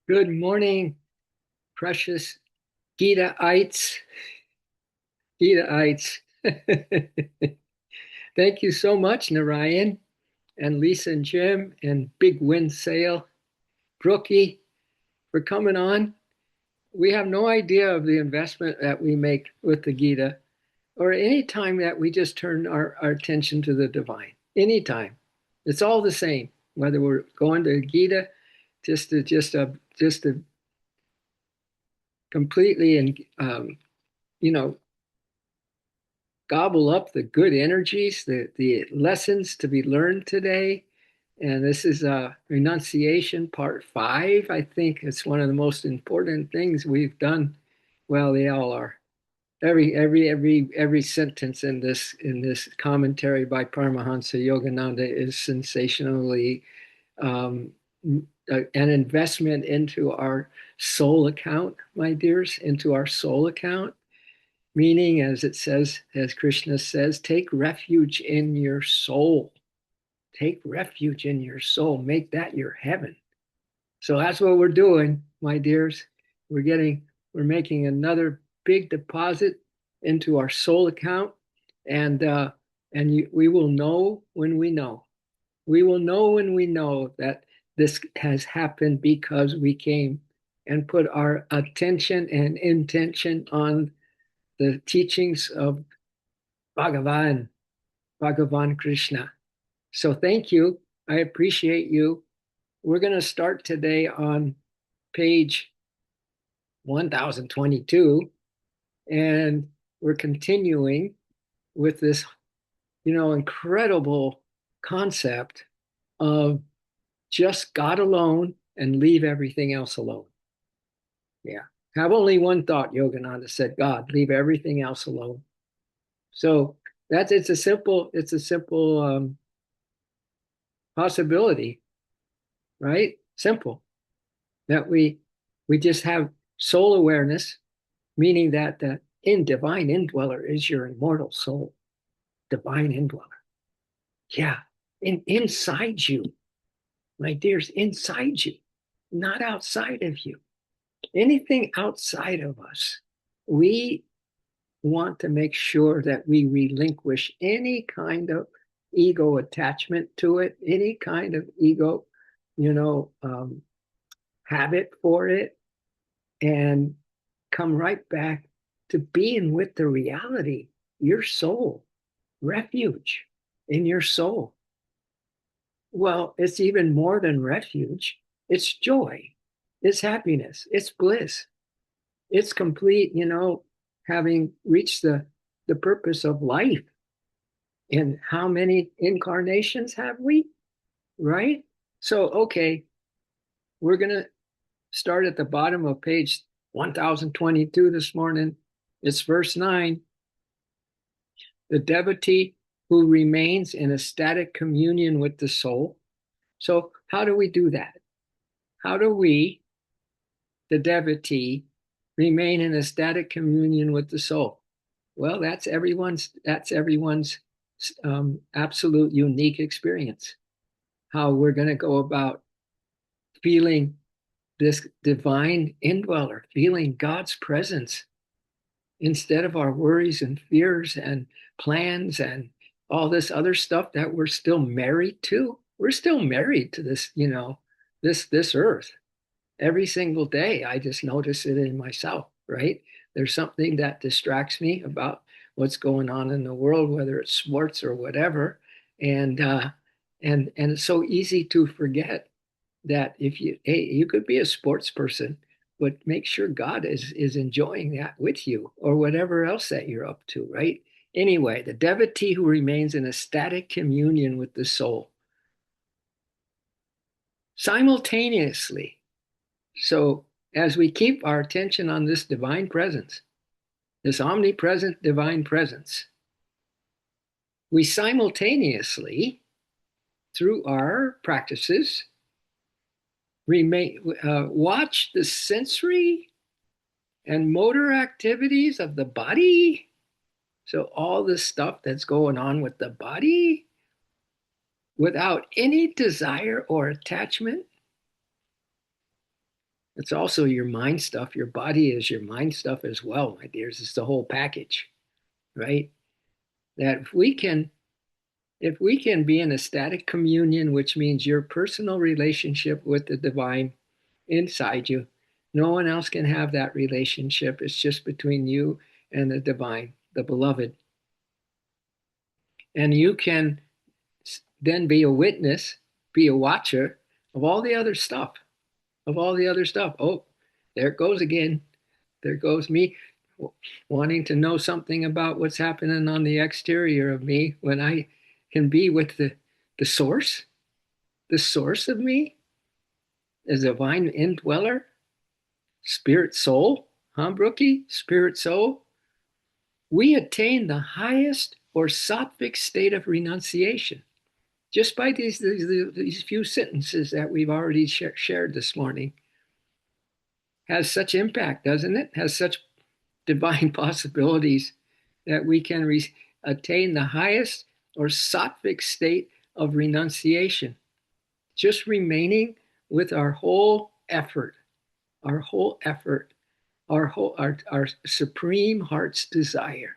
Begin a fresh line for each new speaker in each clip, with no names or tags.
Good morning, precious Gitaites. Gitaites. Thank you so much, Narayan and Lisa and Jim and Big Wind Sail, Brookie, for coming on. We have no idea of the investment that we make with the Gita or any time that we just turn our attention to the divine. Anytime. It's all the same, whether we're going to Gita just to completely and you know gobble up the good energies, the lessons to be learned today. And this is renunciation part 5. I think it's one of the most important things we've done. Well, they all are. Every sentence in this commentary by Paramahansa Yogananda is sensationally um, an investment into our soul account, my dears, into our soul account. Meaning, as it says, as Krishna says, take refuge in your soul. Take refuge in your soul. Make that your heaven. So that's what we're doing, my dears. We're making another big deposit into our soul account, and we will know when we know. We will know when we know that this has happened because we came and put our attention and intention on the teachings of Bhagavan, Bhagavan Krishna. So thank you. I appreciate you. We're going to start today on page 1022, and we're continuing with this, incredible concept of just God alone and leave everything else alone. Yeah. Have only one thought, Yogananda said, God, leave everything else alone. So that's it's a simple possibility, right? Simple that we just have soul awareness, meaning that the in divine indweller is your immortal soul, divine indweller. Yeah, inside you, my dears, inside you, not outside of you. Anything outside of us, we want to make sure that we relinquish any kind of ego attachment to it, any kind of ego, you know, um, habit for it, and come right back to being with the reality, your soul, refuge in your soul. Well, it's even more than refuge. It's joy, it's happiness, it's bliss, it's complete, having reached the purpose of life. And how many incarnations have we? Right? So, okay, we're going to start at the bottom of page 1022 this morning. It's verse 9. The devotee who remains in ecstatic communion with the soul. So, how do we do that? How do we, the devotee, remain in ecstatic communion with the soul? Well, that's everyone's absolute unique experience. How we're going to go about feeling this divine indweller, feeling God's presence instead of our worries and fears and plans and all this other stuff that we're still married to. We're still married to this, this earth. Every single day, I just notice it in myself, right? There's something that distracts me about what's going on in the world, whether it's sports or whatever, and and it's so easy to forget that if you could be a sports person, but make sure God is enjoying that with you or whatever else that you're up to, right? Anyway, the devotee who remains in ecstatic communion with the soul simultaneously. So as we keep our attention on this divine presence, this omnipresent divine presence, we simultaneously, through our practices, watch the sensory and motor activities of the body. So, all the stuff that's going on with the body without any desire or attachment. It's also your mind stuff. Your body is your mind stuff as well, my dears. It's the whole package, right? That if we can be in ecstatic communion, which means your personal relationship with the divine inside you, no one else can have that relationship. It's just between you and the divine, the beloved. And you can then be a witness, be a watcher of all the other stuff, of all the other stuff. Oh, there it goes again. There goes me wanting to know something about what's happening on the exterior of me when I can be with the source, the source of me, the divine indweller, spirit soul, huh, Brookie? Spirit soul. We attain the highest or sattvic state of renunciation just by these few sentences that we've already shared this morning. Has such impact, doesn't it? Has such divine possibilities that we can attain the highest or sattvic state of renunciation, just remaining with our whole effort, our whole effort, our supreme heart's desire,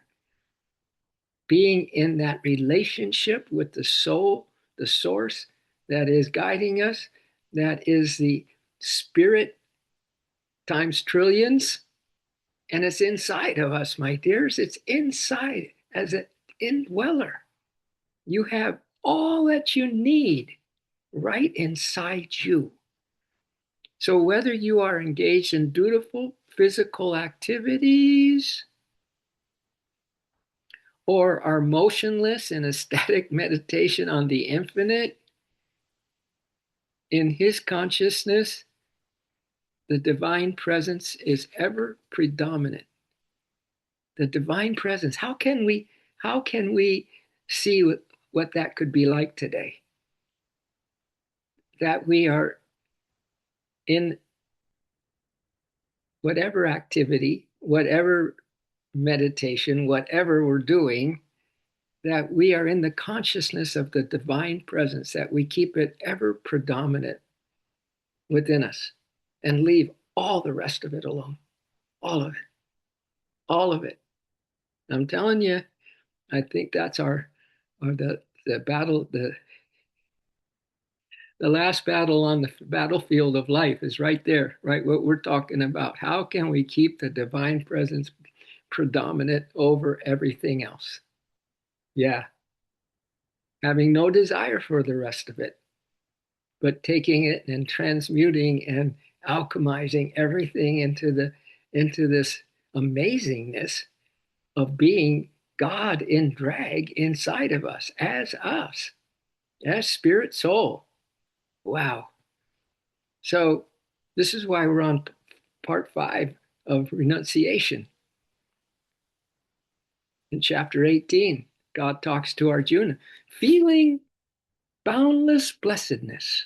being in that relationship with the soul, the source that is guiding us, that is the spirit times trillions. And it's inside of us, my dears. It's inside as an indweller. You have all that you need right inside you. So whether you are engaged in dutiful physical activities or are motionless in a static meditation on the infinite, in his consciousness, the divine presence is ever predominant. The divine presence. How can we see what that could be like today? That we are in whatever activity, whatever meditation, whatever we're doing, that we are in the consciousness of the divine presence, that we keep it ever predominant within us and leave all the rest of it alone. All of it. All of it. I'm telling you, I think that's the battle, the last battle on the battlefield of life is right there, right? What we're talking about. How can we keep the divine presence predominant over everything else? Yeah. Having no desire for the rest of it, but taking it and transmuting and alchemizing everything into this amazingness of being God in drag inside of us, as spirit soul. Wow. So this is why we're on part 5 of renunciation. In chapter 18, God talks to Arjuna, feeling boundless blessedness.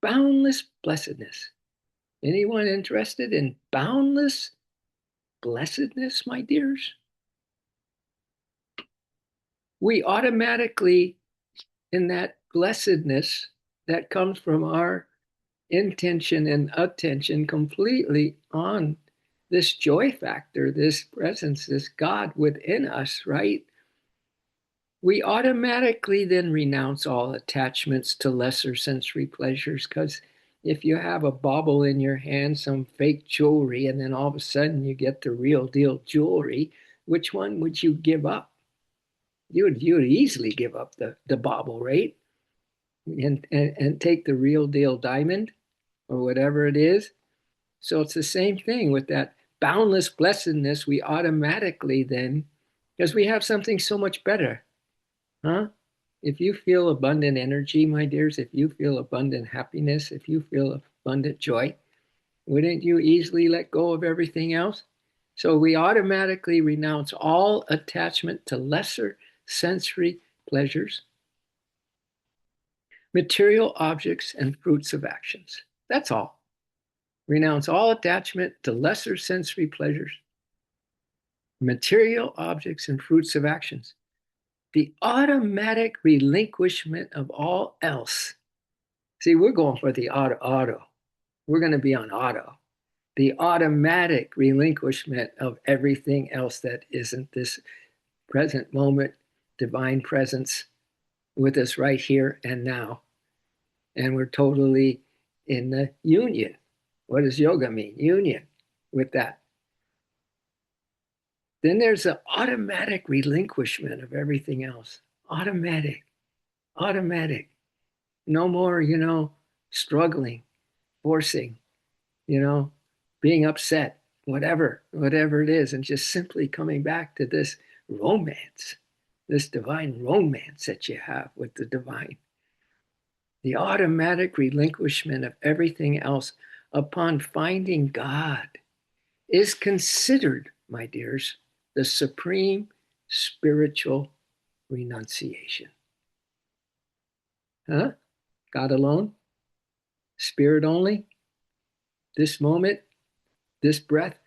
Boundless blessedness. Anyone interested in boundless blessedness, my dears? We automatically, in that blessedness that comes from our intention and attention completely on this joy factor, this presence, this God within us, right? We automatically then renounce all attachments to lesser sensory pleasures, because if you have a bauble in your hand, some fake jewelry, and then all of a sudden you get the real deal jewelry, which one would you give up? You would easily give up the bauble, right? And take the real deal diamond or whatever it is. So it's the same thing with that boundless blessedness. We automatically then, because we have something so much better, huh? If you feel abundant energy, my dears, if you feel abundant happiness, if you feel abundant joy, wouldn't you easily let go of everything else? So we automatically renounce all attachment to lesser sensory pleasures, material objects, and fruits of actions. That's all. Renounce all attachment to lesser sensory pleasures, material objects, and fruits of actions. The automatic relinquishment of all else. See, we're going for the auto. We're going to be on auto. The automatic relinquishment of everything else that isn't this present moment, divine presence with us right here and now. And we're totally in the union. What does yoga mean? Union with that. Then there's the automatic relinquishment of everything else. Automatic, automatic. No more, struggling, forcing, you know, being upset, whatever it is, and just simply coming back to this romance, this divine romance that you have with the divine. The automatic relinquishment of everything else upon finding God is considered, my dears, the supreme spiritual renunciation. Huh? God alone? Spirit only? This moment, this breath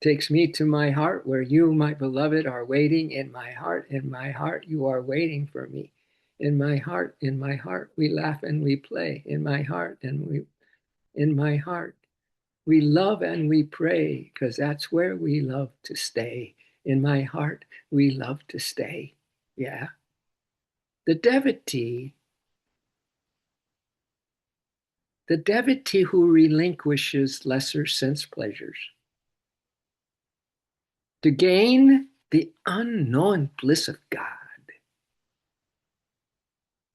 takes me to my heart where you, my beloved, are waiting in my heart. In my heart, you are waiting for me. In my heart, we laugh and we play. In my heart, we love and we pray because that's where we love to stay. In my heart, we love to stay. Yeah. The devotee, the devotee who relinquishes lesser sense pleasures to gain the unknown bliss of God.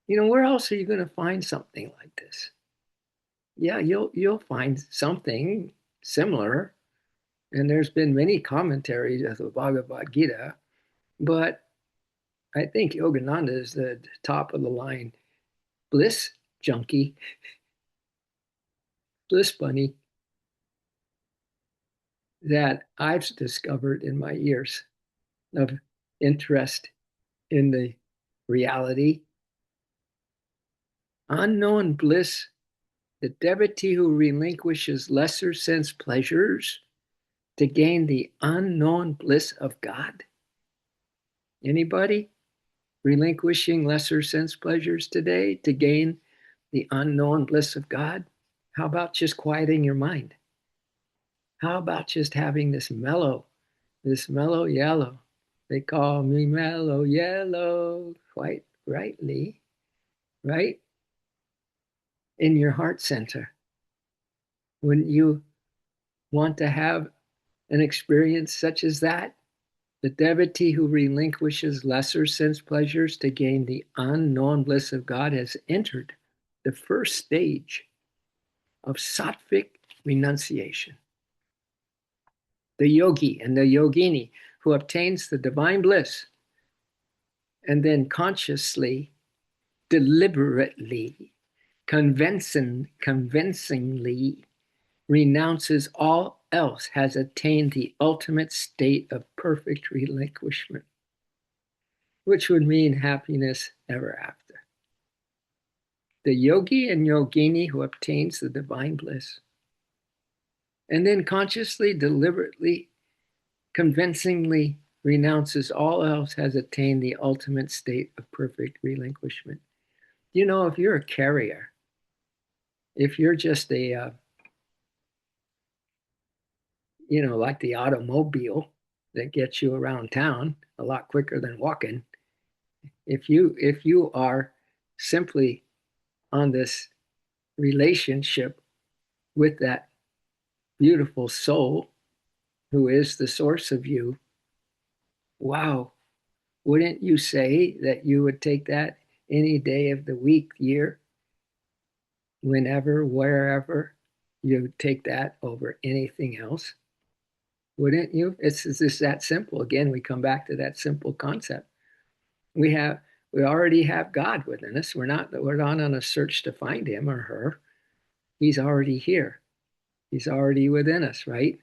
Where else are you going to find something like this? Yeah, you'll find something similar, and there's been many commentaries of the Bhagavad Gita, but I think Yogananda is the top of the line bliss junkie, bliss bunny that I've discovered in my years of interest in the reality. Unknown bliss, the devotee who relinquishes lesser sense pleasures to gain the unknown bliss of God. Anybody relinquishing lesser sense pleasures today to gain the unknown bliss of God? How about just quieting your mind? How about just having this mellow yellow? They call me mellow yellow, quite rightly, right? In your heart center. Wouldn't you want to have an experience such as that? The devotee who relinquishes lesser sense pleasures to gain the unknown bliss of God has entered the first stage of sattvic renunciation. The yogi and the yogini who obtains the divine bliss and then consciously, deliberately, convincingly renounces all else has attained the ultimate state of perfect relinquishment, which would mean happiness ever after. The yogi and yogini who obtains the divine bliss and then consciously, deliberately, convincingly renounces all else has attained the ultimate state of perfect relinquishment. If you're a carrier, if you're just like the automobile that gets you around town a lot quicker than walking, if you are simply on this relationship with that beautiful soul who is the source of you, wow, wouldn't you say that you would take that any day of the week, year, whenever, wherever? You take that over anything else? Wouldn't you? It's just that simple. Again, we come back to that simple concept. We already have God within us. We're not on a search to find him or her. He's already here. He's already within us, right?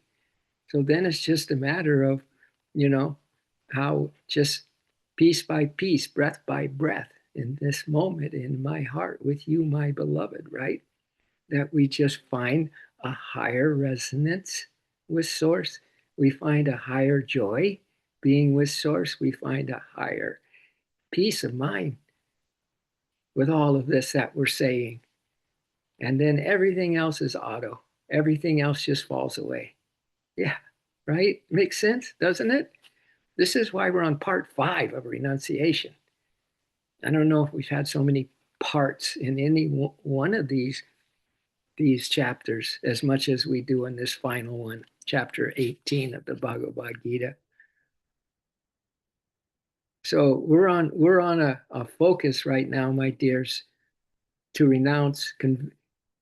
So then it's just a matter of, how just piece by piece, breath by breath, in this moment in my heart with you, my beloved, right? That we just find a higher resonance with Source. We find a higher joy being with Source. We find a higher peace of mind with all of this that we're saying. And then everything else is auto. Everything else just falls away. Yeah, right? Makes sense, doesn't it? This is why we're on part 5 of renunciation. I don't know if we've had so many parts in any one of these chapters as much as we do in this final one, chapter 18 of the Bhagavad Gita. So we're on a focus right now, my dears, to renounce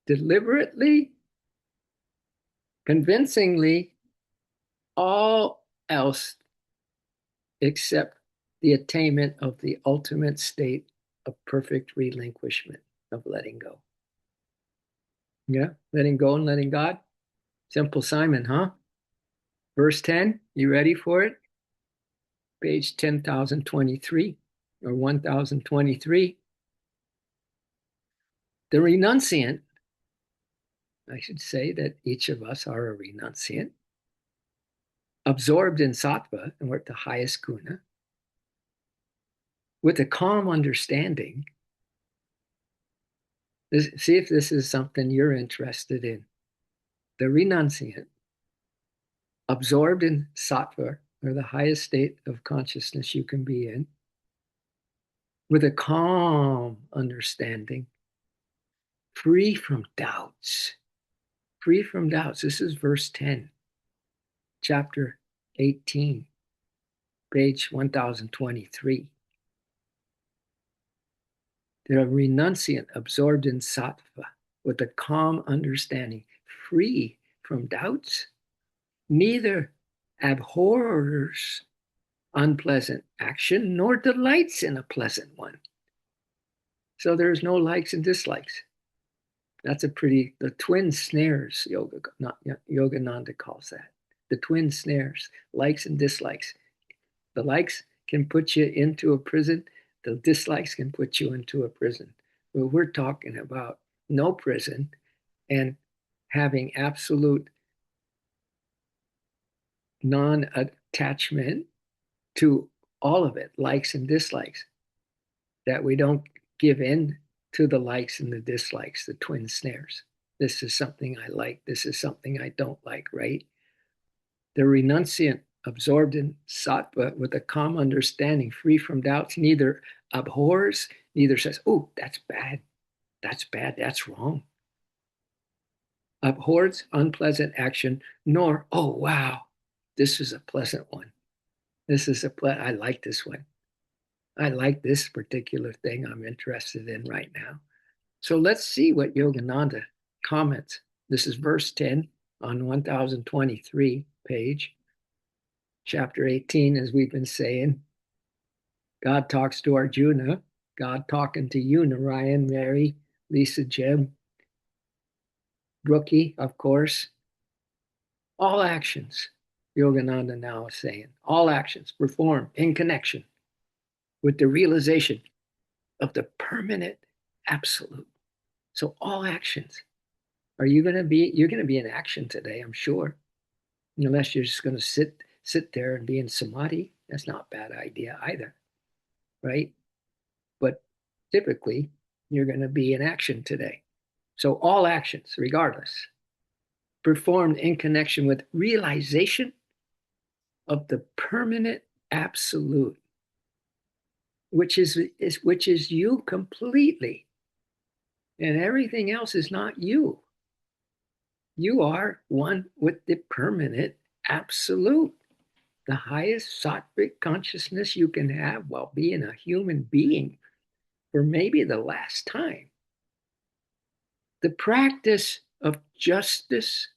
deliberately, convincingly, all else except the attainment of the ultimate state of perfect relinquishment, of letting go. Yeah, letting go and letting God. Simple Simon, huh? Verse 10, you ready for it? Page 10,023 or 1023. The renunciant, I should say that each of us are a renunciant, absorbed in sattva, and we're at the highest guna, with a calm understanding. See if this is something you're interested in. The renunciant, absorbed in sattva, or the highest state of consciousness you can be in, with a calm understanding, free from doubts. Free from doubts. This is verse 10, chapter 18, page 1023. The renunciant, absorbed in sattva, with a calm understanding, free from doubts, neither abhors unpleasant action nor delights in a pleasant one. So there's no likes and dislikes. That's the twin snares, Yogananda calls that. The twin snares, likes and dislikes. The likes can put you into a prison, the dislikes can put you into a prison. But we're talking about no prison and having absolute non-attachment to all of it, likes and dislikes, that we don't give in to the likes and the dislikes, the twin snares. This is something I like. This is something I don't like, right? The renunciant, absorbed in sattva, with a calm understanding, free from doubts, neither abhors, neither says, oh, that's bad, that's wrong. Abhors unpleasant action, nor, oh, wow, this is a pleasant one. I like this one. I like this particular thing I'm interested in right now. So let's see what Yogananda comments. This is verse 10 on 1023 page, chapter 18, as we've been saying. God talks to Arjuna, God talking to you, Narayan, Mary, Lisa, Jim, Brookie, of course. All actions, Yogananda now is saying, all actions performed in connection with the realization of the permanent absolute. So all actions. You're going to be in action today, I'm sure. Unless you're just going to sit there and be in samadhi. That's not a bad idea either, right? But typically, you're going to be in action today. So all actions, regardless, performed in connection with realization of the permanent absolute, which is you completely, and everything else is not you. You are one with the permanent absolute, the highest sattvic consciousness you can have while being a human being for maybe the last time. The practice of justice,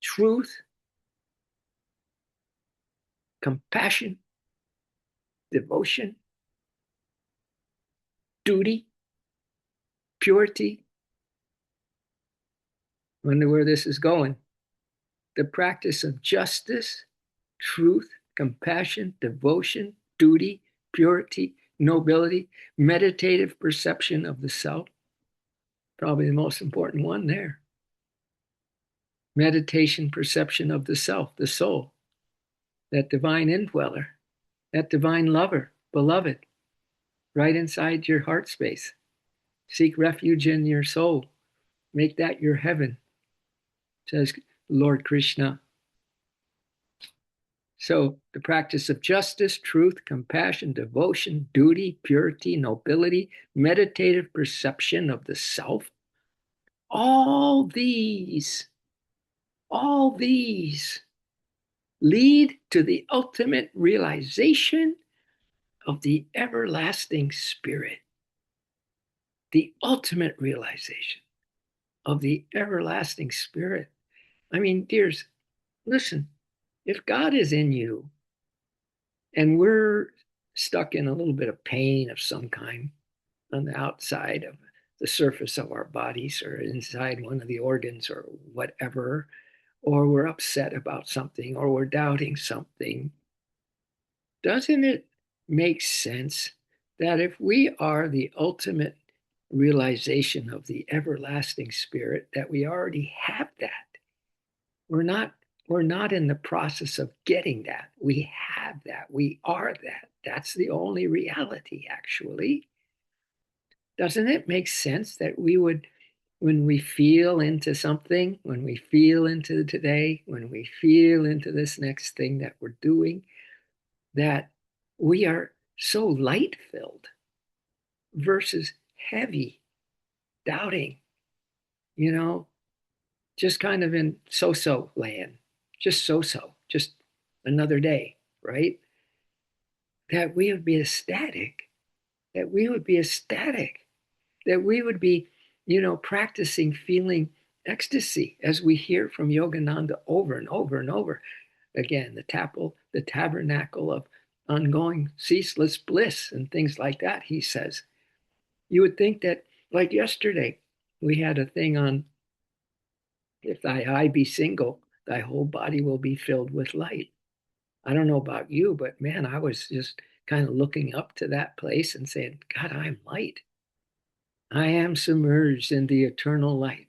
truth, compassion, devotion, duty, purity. Wonder where this is going. The practice of justice, truth, compassion, devotion, duty, purity, nobility, meditative perception of the self. Probably the most important one there. Meditation, perception of the self, the soul, that divine indweller, that divine lover, beloved, right inside your heart space. Seek refuge in your soul. Make that your heaven, says Lord Krishna. So the practice of justice, truth, compassion, devotion, duty, purity, nobility, meditative perception of the self, all these, all these lead to the ultimate realization of the everlasting spirit. The ultimate realization of the everlasting spirit. I mean, dears, listen, if God is in you and we're stuck in a little bit of pain of some kind on the outside of the surface of our bodies or inside one of the organs or whatever, or we're upset about something or we're doubting something, doesn't it make sense that if we are the ultimate realization of the everlasting spirit, that we already have that? We're not we're not in the process of getting that. We have that. We are that. That's the only reality, actually. Doesn't it make sense that we would, when we feel into something, when we feel into today, when we feel into this next thing that we're doing, that we are so light filled versus heavy, doubting, you know, just kind of in so so land, just so so, just another day, right? That we would be ecstatic, that we would be ecstatic, that we would be, practicing feeling ecstasy as we hear from Yogananda over and over and over again, the tabernacle of ongoing ceaseless bliss and things like that, he says. You would think that, like yesterday, we had a thing on, if thy eye be single, thy whole body will be filled with light. I don't know about you, but man, I was just kind of looking up to that place and saying, God, I'm light. I am submerged in the eternal light.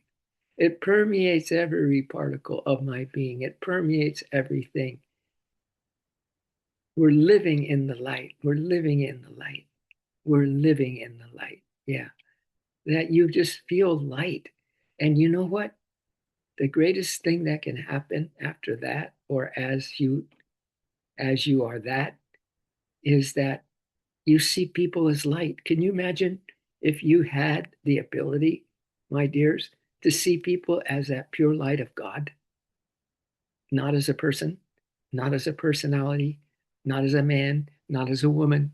It permeates every particle of my being, it permeates everything. We're living in the light. We're living in the light. We're living in the light. Yeah. That you just feel light. And you know what? The greatest thing that can happen after that, or as you are that, is that you see people as light. Can you imagine if you had the ability, my dears, to see people as that pure light of God, not as a person, not as a personality, not as a man, not as a woman,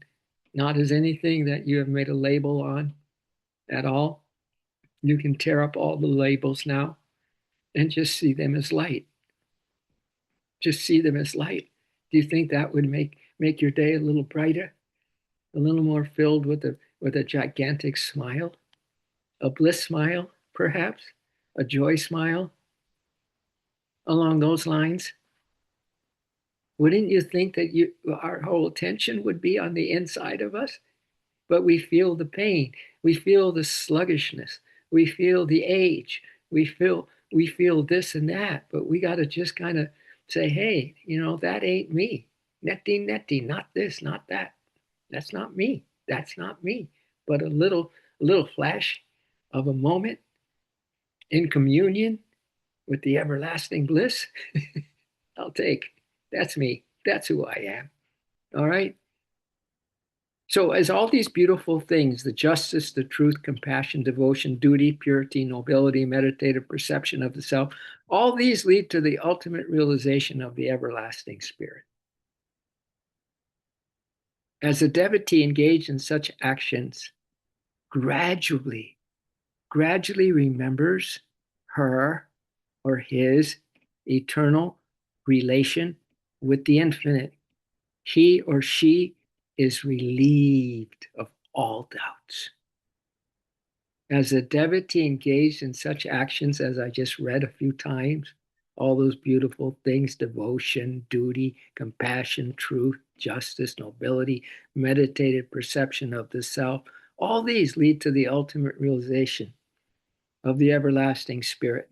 not as anything that you have made a label on at all? You can tear up all the labels now and just see them as light. Just see them as light. Do you think that would make your day a little brighter, a little more filled with a gigantic smile, a bliss smile, perhaps, a joy smile, along those lines? Wouldn't you think that our whole attention would be on the inside of us? But we feel the pain, we feel the sluggishness, we feel the age, we feel this and that, but we got to just kind of say, hey, that ain't me. Netty, netty, not this, not that. That's not me. That's not me. But a little flash of a moment in communion with the everlasting bliss, I'll take. That's me. That's who I am. All right. So, as all these beautiful things, the justice, the truth, compassion, devotion, duty, purity, nobility, meditative perception of the self, all these lead to the ultimate realization of the everlasting spirit. As a devotee engaged in such actions, gradually, gradually remembers her or his eternal relation with the infinite, he or she is relieved of all doubts. As a devotee engaged in such actions as I just read a few times, all those beautiful things, devotion, duty, compassion, truth, justice, nobility, meditative perception of the self, all these lead to the ultimate realization of the everlasting spirit.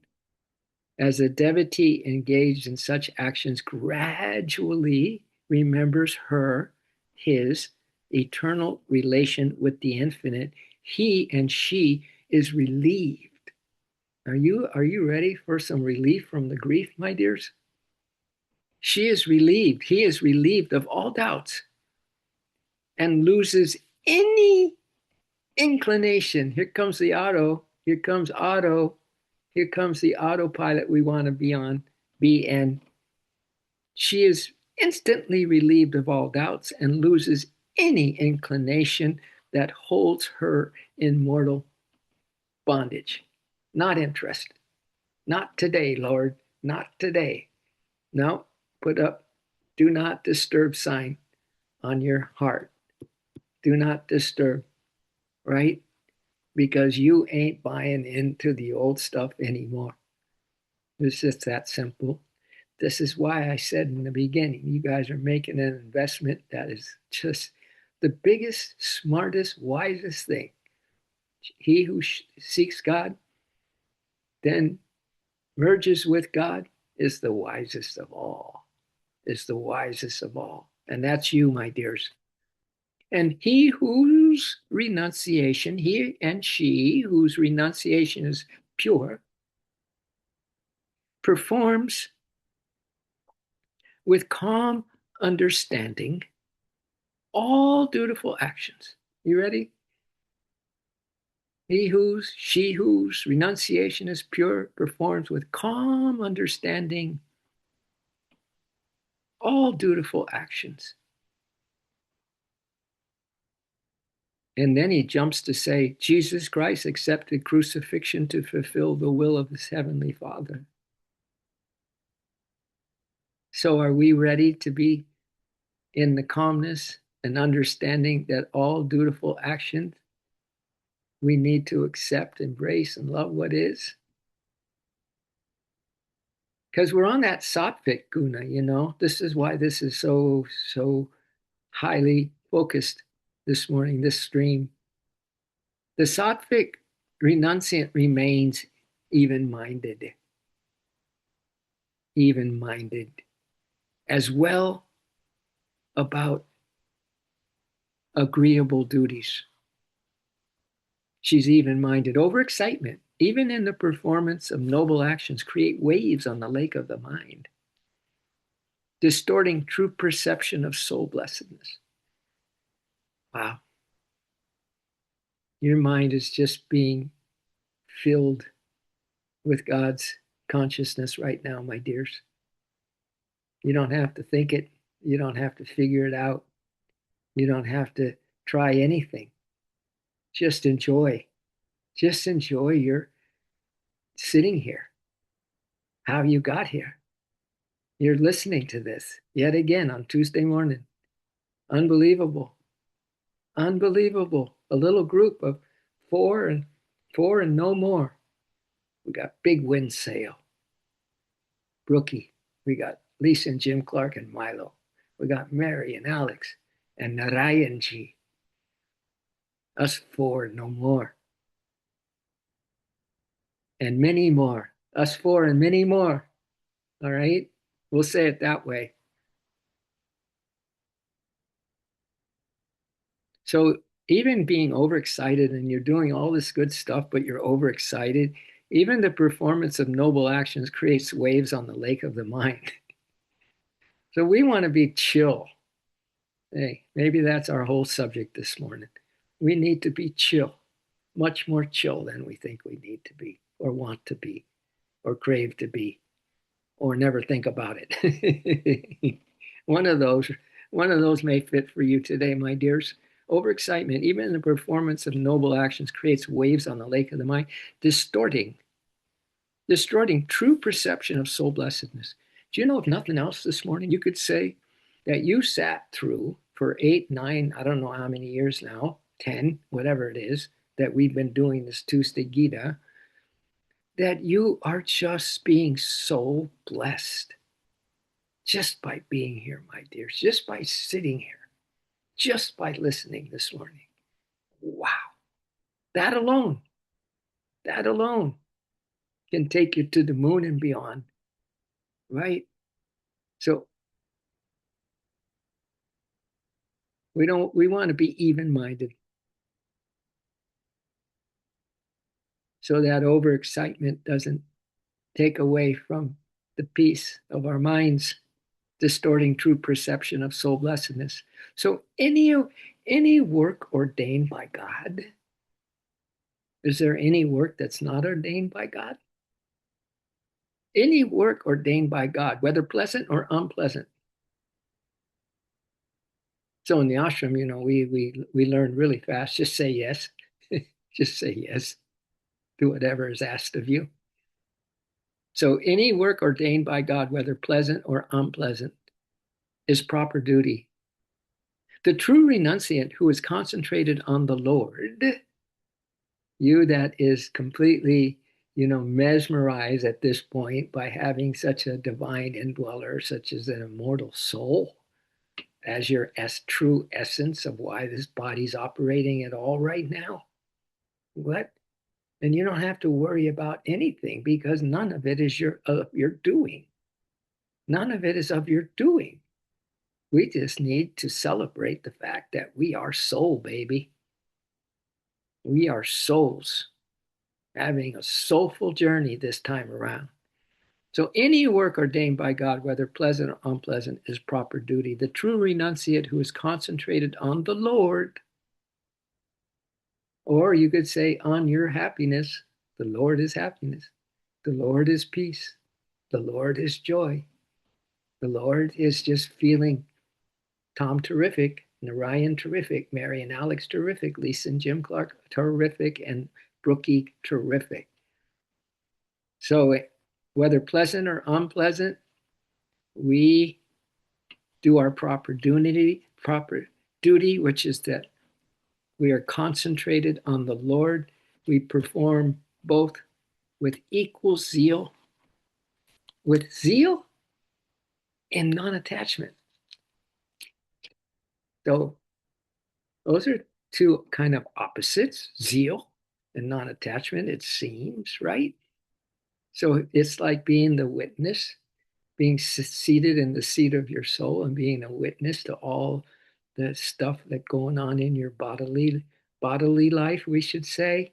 As a devotee engaged in such actions gradually remembers her, his eternal relation with the infinite, he and she is relieved Are you ready for some relief from the grief, my dears? She is relieved. He is relieved of all doubts and loses any inclination. Here comes the auto. Here comes auto. Here comes the autopilot we want to be on. Be in. She is instantly relieved of all doubts and loses any inclination that holds her in mortal bondage. Not interested. Not today, Lord. Not today. No, put up do not disturb sign on your heart. Do not disturb, right? Because you ain't buying into the old stuff anymore. It's just that simple. This is why I said in the beginning, you guys are making an investment that is just the biggest, smartest, wisest thing. He who seeks God, then merges with God, is the wisest of all. Is the wisest of all. And that's you, my dears. And he whose renunciation, he and she whose renunciation is pure, performs with calm understanding all dutiful actions. You ready? She whose renunciation is pure performs with calm understanding all dutiful actions. And then he jumps to say, Jesus Christ accepted crucifixion to fulfill the will of his heavenly Father. So are we ready to be in the calmness and understanding that all dutiful actions we need to accept, embrace, and love what is? Because we're on that sattvic guna, This is why this is so highly focused this morning, this stream. The sattvic renunciant remains even-minded, as well about agreeable duties. She's even-minded. Overexcitement, even in the performance of noble actions, create waves on the lake of the mind, distorting true perception of soul blessedness. Wow. Your mind is just being filled with God's consciousness right now, my dears. You don't have to think it. You don't have to figure it out. You don't have to try anything. Just enjoy. Just enjoy your sitting here. How you got here. You're listening to this yet again on Tuesday morning. Unbelievable. Unbelievable. A little group of four and no more. We got Big Wind Sail, Brookie. We got Lisa and Jim Clark and Milo. We got Mary and Alex and Narayanji. Us four, no more. And many more. Us four and many more. All right? We'll say it that way. So even being overexcited and you're doing all this good stuff, but you're overexcited, even the performance of noble actions creates waves on the lake of the mind. So we want to be chill. Hey, maybe that's our whole subject this morning. We need to be chill, much more chill than we think we need to be, or want to be, or crave to be, or never think about it. one of those may fit for you today, my dears. Overexcitement, even in the performance of noble actions, creates waves on the lake of the mind, distorting true perception of soul blessedness. Do you know, if nothing else this morning, you could say that you sat through for 8, 9, I don't know how many years now, 10, whatever it is, that we've been doing this Tuesday Gita, that you are just being so blessed just by being here, my dears, just by sitting here, just by listening this morning. Wow. That alone can take you to the moon and beyond, right? So we want to be even-minded. so that overexcitement doesn't take away from the peace of our minds, distorting true perception of soul blessedness. So any work ordained by God, is there any work that's not ordained by God? Any work ordained by God, whether pleasant or unpleasant. So in the ashram, we learn really fast. Just say yes. Just say yes. Do whatever is asked of you. So any work ordained by God, whether pleasant or unpleasant, is proper duty. The true renunciant who is concentrated on the Lord, you that is completely, mesmerized at this point by having such a divine indweller, such as an immortal soul, as your true essence of why this body's operating at all right now. What? And you don't have to worry about anything because none of it is your doing. None of it is of your doing. We just need to celebrate the fact that we are soul, baby. We are souls having a soulful journey this time around. So any work ordained by God, whether pleasant or unpleasant, is proper duty. The true renunciate who is concentrated on the Lord, or you could say on your happiness, the Lord is happiness, the Lord is peace, the Lord is joy, the Lord is just feeling Tom terrific, Narayan terrific, Mary and Alex terrific, Lisa and Jim Clark terrific, and Brookie terrific. So whether pleasant or unpleasant, we do our proper duty, which is that we are concentrated on the Lord. We perform both with equal zeal, and non-attachment. So those are two kind of opposites, zeal and non-attachment, it seems, right? So it's like being the witness, being seated in the seat of your soul and being a witness to all the stuff that's going on in your bodily life, we should say,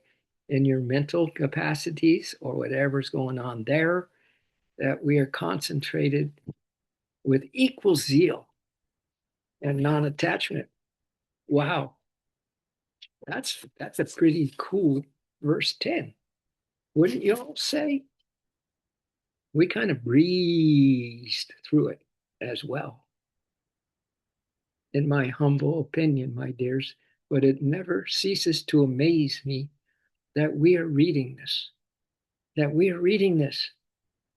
in your mental capacities or whatever's going on there, that we are concentrated with equal zeal and non-attachment. Wow, that's a pretty cool verse 10. Wouldn't you all say? We kind of breezed through it as well, in my humble opinion, my dears, but it never ceases to amaze me that we are reading this, that we are reading this.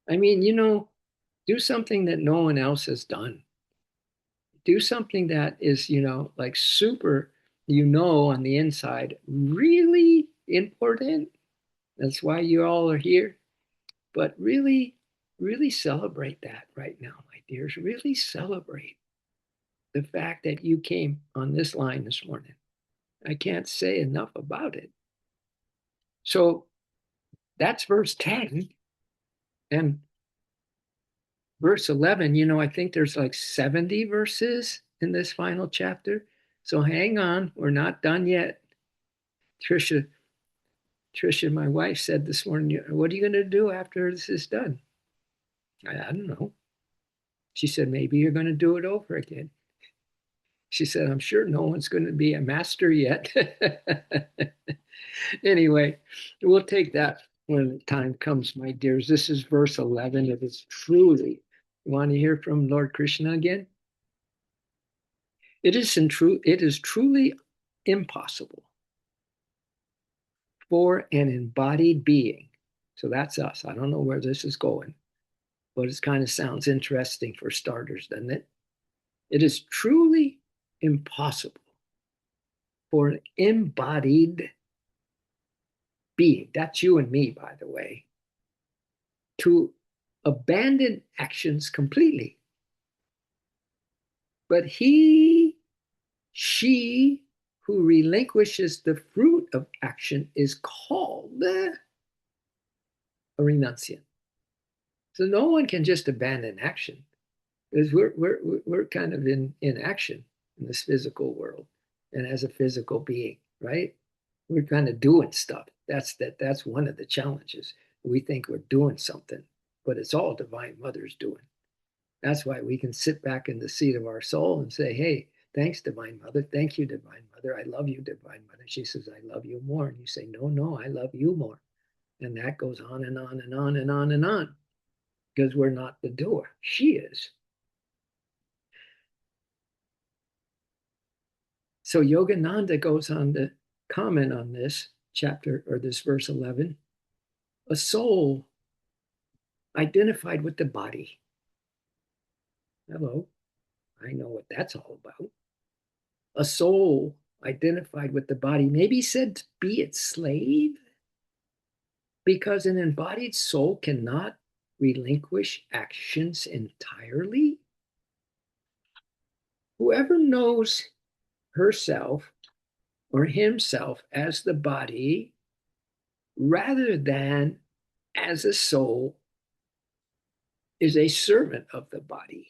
I mean, do something that no one else has done. Do something that is, like super, on the inside, really important. That's why you all are here. But really, really celebrate that right now, my dears. Really celebrate the fact that you came on this line this morning. I can't say enough about it. So that's verse 10. And verse 11, I think there's like 70 verses in this final chapter. So hang on, we're not done yet. Trisha, my wife, said this morning, what are you going to do after this is done? I don't know. She said, maybe you're going to do it over again. She said, I'm sure no one's going to be a master yet. Anyway, we'll take that when the time comes, my dears. This is verse 11. It is truly, you want to hear from Lord Krishna again? It is truly impossible for an embodied being. So that's us. I don't know where this is going, but it kind of sounds interesting for starters, doesn't it? It is truly impossible for an embodied being, that's you and me, by the way, to abandon actions completely. But she who relinquishes the fruit of action is called a renunciant. So no one can just abandon action, because we're kind of in action in this physical world and as a physical being, right? We're kind of doing stuff. That's one of the challenges. We think we're doing something, but it's all Divine Mother's doing. That's why we can sit back in the seat of our soul and say, hey, thanks, Divine Mother. Thank you, Divine Mother. I love you, Divine Mother. She says, I love you more. And you say, no, no, I love you more. And that goes on and on and on and on and on, because we're not the doer. She is. So Yogananda goes on to comment on this chapter, or this verse 11. A soul identified with the body. Hello, I know what that's all about. A soul identified with the body may be said to be its slave, because an embodied soul cannot relinquish actions entirely. Whoever knows herself or himself as the body rather than as a soul is a servant of the body.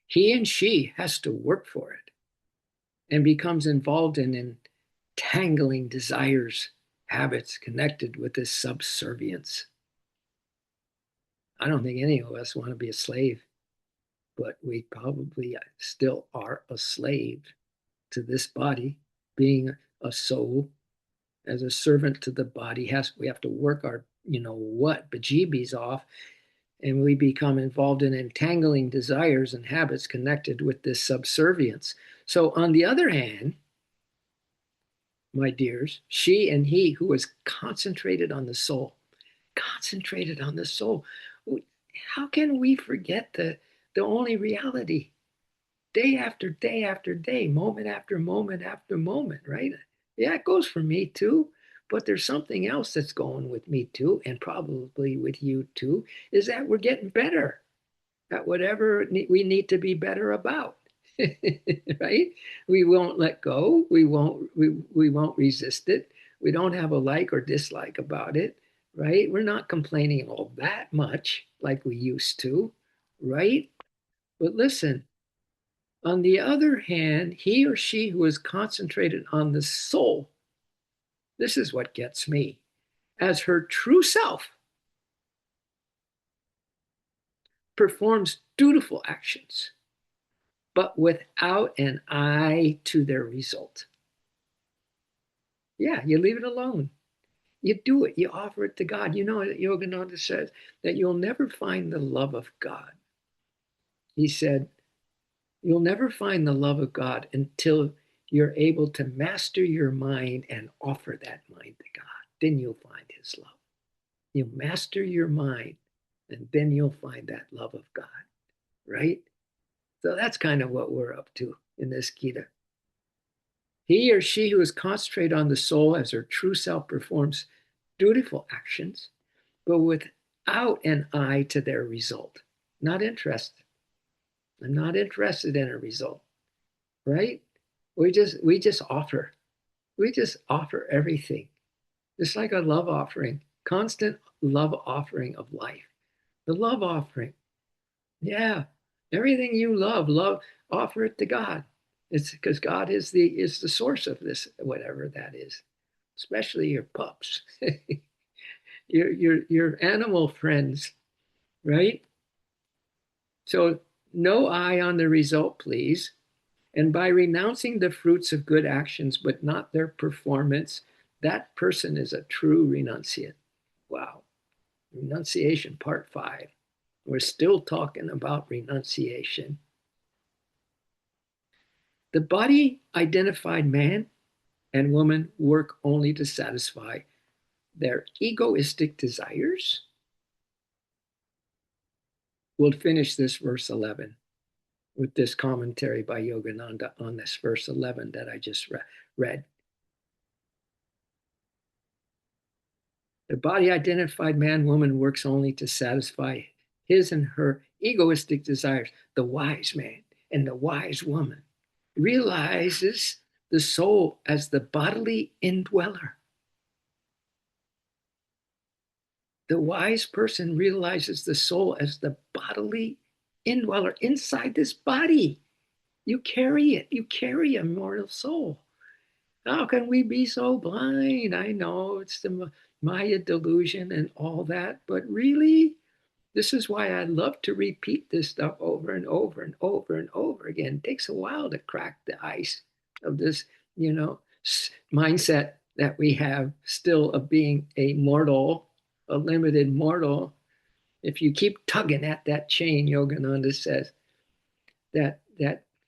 He and she has to work for it and becomes involved in entangling desires, habits connected with this subservience. I don't think any of us want to be a slave, but we probably still are a slave to this body. Being a soul as a servant to the body, we have to work our bejeebies off, and we become involved in entangling desires and habits connected with this subservience. So on the other hand, my dears, she and he who is concentrated on the soul, how can we forget the only reality? Day after day after day, moment after moment after moment, right? Yeah, it goes for me too. But there's something else that's going with me too, and probably with you too, is that we're getting better at whatever we need to be better about. Right? We won't let go. We won't resist it. We don't have a like or dislike about it, right? We're not complaining all that much like we used to, right? But listen, on the other hand, he or she who is concentrated on the soul, this is what gets me, as her true self, performs dutiful actions, but without an eye to their result. Yeah, you leave it alone. You do it. You offer it to God. You know, Yogananda says that you'll never find the love of God. He said, you'll never find the love of God until you're able to master your mind and offer that mind to God. Then you'll find his love. You master your mind, and then you'll find that love of God, right? So that's kind of what we're up to in this Gita. He or she who is concentrated on the soul as her true self performs dutiful actions, but without an eye to their result. Not interested. I'm not interested in a result, right? We just offer. We just offer everything. It's like a love offering, constant love offering of life. The love offering. Yeah. Everything you love, offer it to God. It's because God is the source of this, whatever that is, especially your pups, your animal friends, right? So no eye on the result, please. And by renouncing the fruits of good actions, but not their performance, that person is a true renunciate. Wow. Renunciation, part 5. We're still talking about renunciation. The body identified man and woman work only to satisfy their egoistic desires. We'll finish this verse 11 with this commentary by Yogananda on this verse 11 that I just read. The body identified man, woman works only to satisfy his and her egoistic desires. The wise man and the wise woman realizes the soul as the bodily indweller. The wise person realizes the soul as the bodily indweller inside this body. You carry it. You carry a mortal soul. How can we be so blind? I know it's the Maya delusion and all that, but really, this is why I love to repeat this stuff over and over and over and over again. It takes a while to crack the ice of this, mindset that we have still of being a mortal, a limited mortal. If you keep tugging at that chain, Yogananda says, that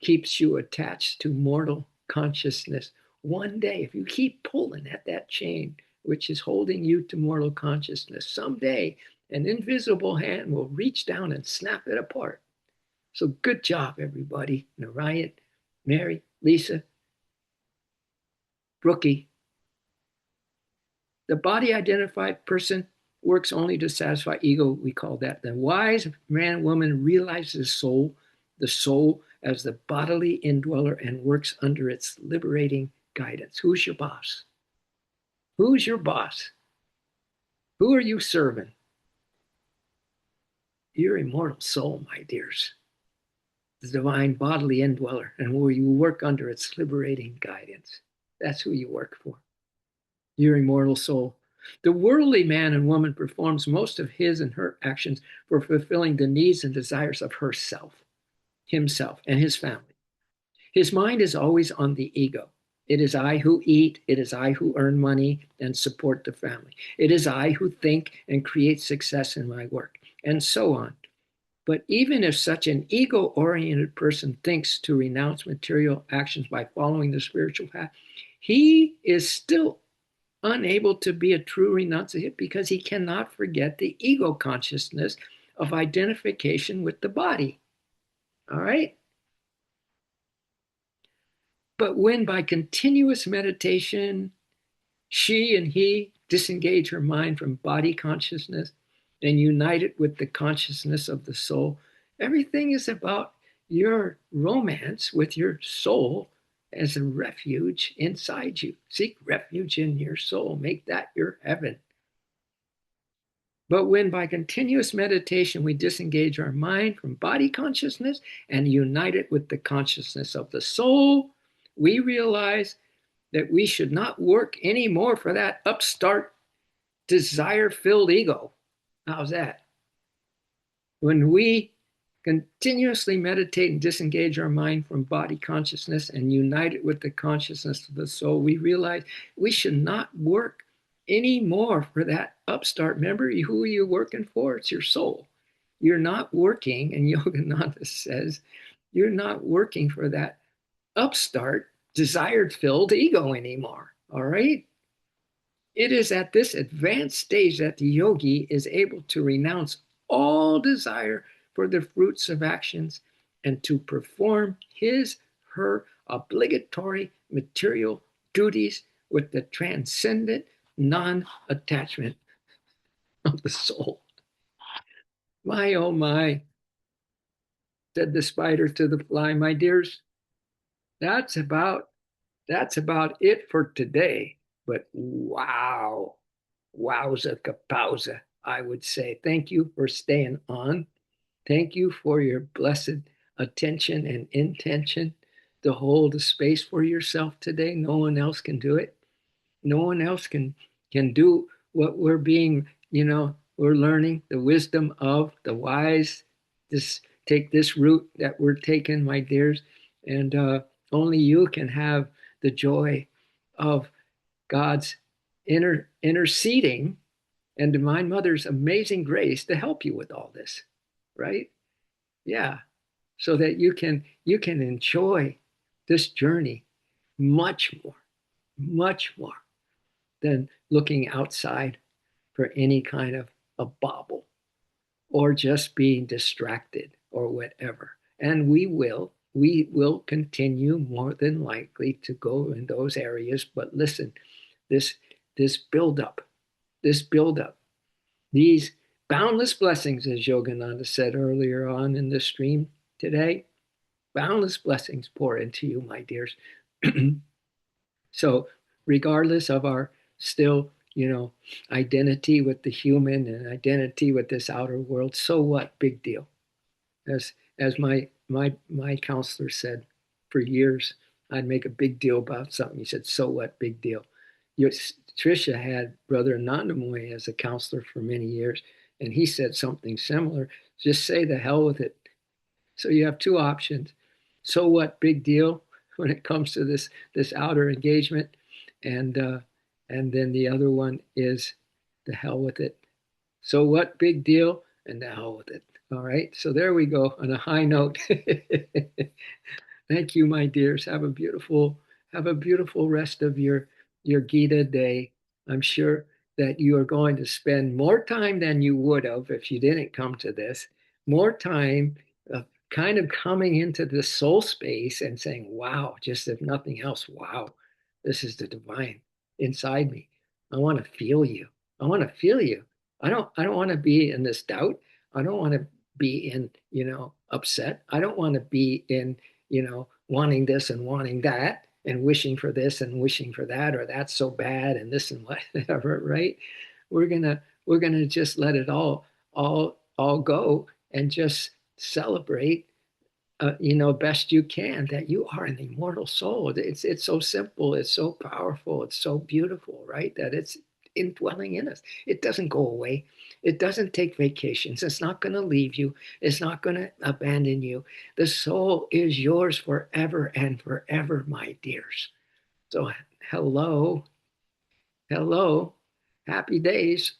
keeps you attached to mortal consciousness. One day, if you keep pulling at that chain, which is holding you to mortal consciousness, someday an invisible hand will reach down and snap it apart. So good job, everybody. Narayan, Mary, Lisa, Brookie. The body identified person works only to satisfy ego. We call that. The wise man, woman realizes the soul as the bodily indweller and works under its liberating guidance. Who's your boss? Who's your boss? Who are you serving? Your immortal soul, my dears, the divine bodily indweller, and where you work under its liberating guidance. That's who you work for. Your immortal soul. The worldly man and woman performs most of his and her actions for fulfilling the needs and desires of herself, himself, and his family. His mind is always on the ego. It is I who eat. It is I who earn money and support the family. It is I who think and create success in my work, and so on. But even if such an ego oriented person thinks to renounce material actions by following the spiritual path, he is still unable to be a true renunciate because he cannot forget the ego consciousness of identification with the body. All right? But when by continuous meditation, she and he disengage her mind from body consciousness and unite it with the consciousness of the soul, everything is about your romance with your soul as a refuge inside you. Seek refuge in your soul, make that your heaven. But when by continuous meditation we disengage our mind from body consciousness and unite it with the consciousness of the soul, we realize that we should not work anymore for that upstart, desire filled ego. How's that? When we continuously meditate and disengage our mind from body consciousness and unite it with the consciousness of the soul, we realize we should not work anymore for that upstart. Remember, who are you working for? It's your soul. You're not working, and Yogananda says, you're not working for that upstart, desired filled ego anymore. All right? It is at this advanced stage that the yogi is able to renounce all desire for the fruits of actions and to perform his, her obligatory material duties with the transcendent non attachment of the soul. My, oh my, said the spider to the fly, my dears, that's about that's about it for today. But wow, wowza kapowza, I would say. Thank you for staying on. Thank you for your blessed attention and intention to hold a space for yourself today. No one else can do it. No one else can do what we're being, we're learning the wisdom of the wise. This take this route that we're taking, my dears, and only you can have the joy of God's interceding and Divine Mother's amazing grace to help you with all this, right? Yeah, so that you can enjoy this journey much more than looking outside for any kind of a bauble or just being distracted or whatever. And we will continue more than likely to go in those areas. But listen, this this build up, this build up, these boundless blessings, as Yogananda said earlier on in the stream today, boundless blessings pour into you, my dears. So, regardless of our still, identity with the human and identity with this outer world, so what? Big deal. As my counselor said for years, I'd make a big deal about something. He said, "So what? Big deal." Your, Trisha had Brother Anandamoy as a counselor for many years, and he said something similar. Just say the hell with it. So you have two options. So what? Big deal when it comes to this outer engagement, and then the other one is the hell with it. So what? Big deal, and the hell with it. All right. So there we go on a high note. Thank you, my dears. Have a beautiful rest of your Gita day. I'm sure that you are going to spend more time than you would have if you didn't come to this. More time kind of coming into the soul space and saying, "Wow!" Just if nothing else, "Wow, this is the divine inside me. I want to feel you. I want to feel you. I don't want to be in this doubt. I don't want to be in upset. I don't want to be in wanting this and wanting that and wishing for this and wishing for that, or that's so bad and this and whatever, right? We're gonna just let it all go and just celebrate, best you can that you are an immortal soul. It's so simple, it's so powerful, it's so beautiful, right? That it's indwelling in us. It doesn't go away. It doesn't take vacations. It's not going to leave you. It's not going to abandon you. The soul is yours forever and forever, my dears. So hello, hello, happy days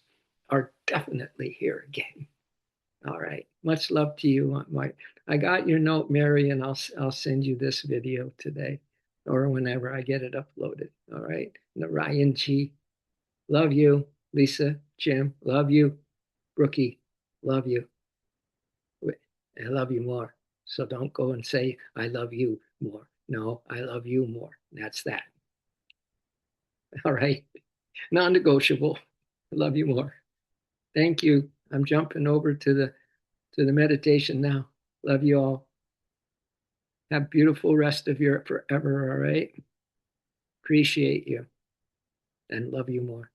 are definitely here again. All right. Much love to you. I got your note, Mary, and I'll send you this video today or whenever I get it uploaded. All right. Narayan G. Love you. Lisa, Jim, love you. Brookie, love you. I love you more. So don't go and say, I love you more. No, I love you more. That's that. All right. Non negotiable. I love you more. Thank you. I'm jumping over to the meditation now. Love you all. Have beautiful rest of your forever, all right? Appreciate you and love you more.